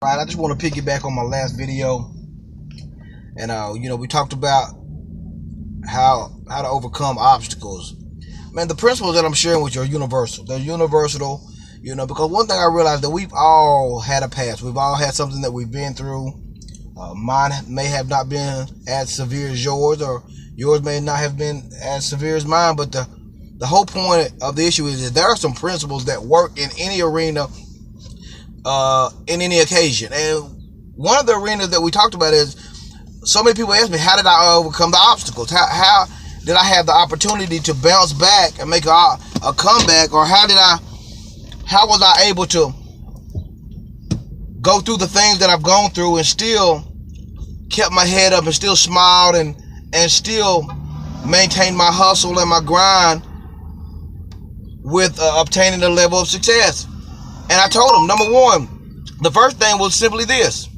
Right, I just want to piggyback on my last video, and we talked about how to overcome obstacles. Man, the principles that I'm sharing with you are universal. They're universal, because one thing I realized that we've all had a past. We've all had something that we've been through. Mine may have not been as severe as yours, or yours may not have been as severe as mine. But the whole point of the issue is that there are some principles that work in any arena, in any occasion. And one of the arenas that we talked about is, so many people ask me, how did I overcome the obstacles? How did I have the opportunity to bounce back and make a comeback? Or how was I able to go through the things that I've gone through and still kept my head up and still smiled and still maintained my hustle and my grind with obtaining a level of success? And I told them, number one, the first thing was simply this.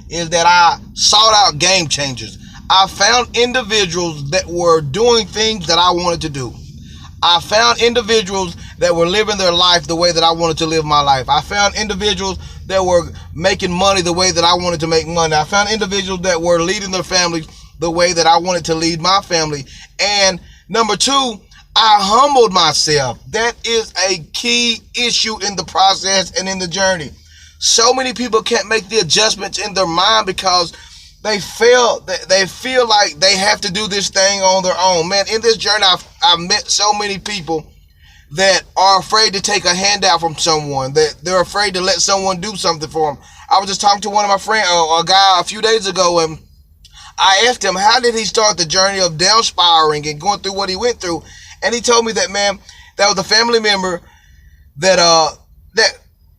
Is that I sought out game changers. I found individuals that were doing things that I wanted to do. I found individuals that were living their life the way that I wanted to live my life. I found individuals that were making money the way that I wanted to make money. I found individuals that were leading their families the way that I wanted to lead my family. And number two, I humbled myself. That is a key issue in the process and in the journey. So many people can't make the adjustments in their mind because they feel like they have to do this thing on their own. Man, in this journey, I've met so many people that are afraid to take a handout from someone, that they're afraid to let someone do something for them. I was just talking to one of my friends, a guy a few days ago, and I asked him, how did he start the journey of down spiraling and going through what he went through? And he told me that, man, that was a family member that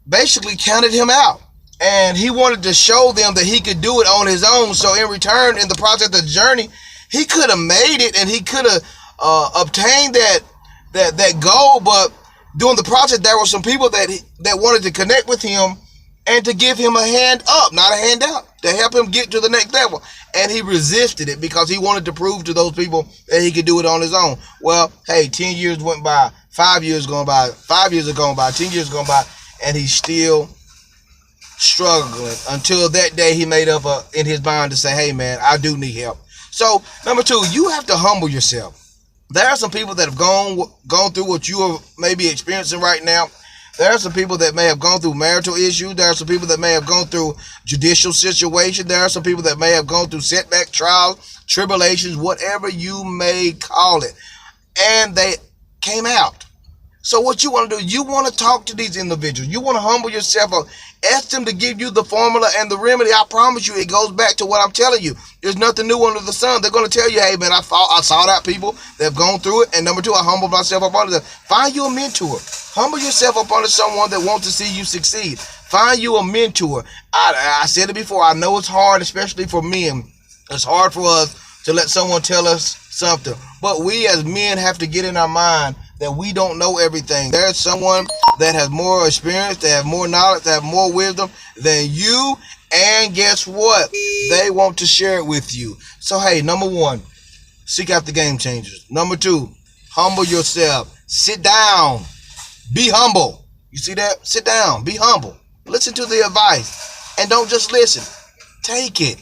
basically counted him out. And he wanted to show them that he could do it on his own. So in return, in the process of the journey, he could have made it and he could have obtained that goal. But during the process, there were some people that wanted to connect with him and to give him a hand up, not a handout, to help him get to the next level. And he resisted it because he wanted to prove to those people that he could do it on his own. Well, hey, 10 years went by, 5 years gone by, 5 years have gone by, 10 years gone by, and he's still struggling until that day he made up in his mind to say, hey man, I do need help. So number two, you have to humble yourself. There are some people that have gone through what you are maybe experiencing right now. There are some people that may have gone through marital issues. There are some people that may have gone through judicial situations. There are some people that may have gone through setback, trials, tribulations, whatever you may call it. And they came out. So what you want to do, you want to talk to these individuals. You want to humble yourself up. Ask them to give you the formula and the remedy. I promise you, it goes back to what I'm telling you. There's nothing new under the sun. They're going to tell you, hey, man, I sought out people that have gone through it. And number two, I humbled myself up under them. Find you a mentor. Humble yourself up under someone that wants to see you succeed. Find you a mentor. I said it before. I know it's hard, especially for men. It's hard for us to let someone tell us something. But we as men have to get in our mind that we don't know everything. There's someone that has more experience, that have more knowledge, that have more wisdom than you, and guess what? They want to share it with you. So hey, number one, seek out the game changers. Number two, humble yourself. Sit down. Be humble. You see that? Sit down. Be humble. Listen to the advice. And don't just listen. Take it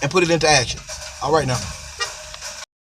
and put it into action. All right now.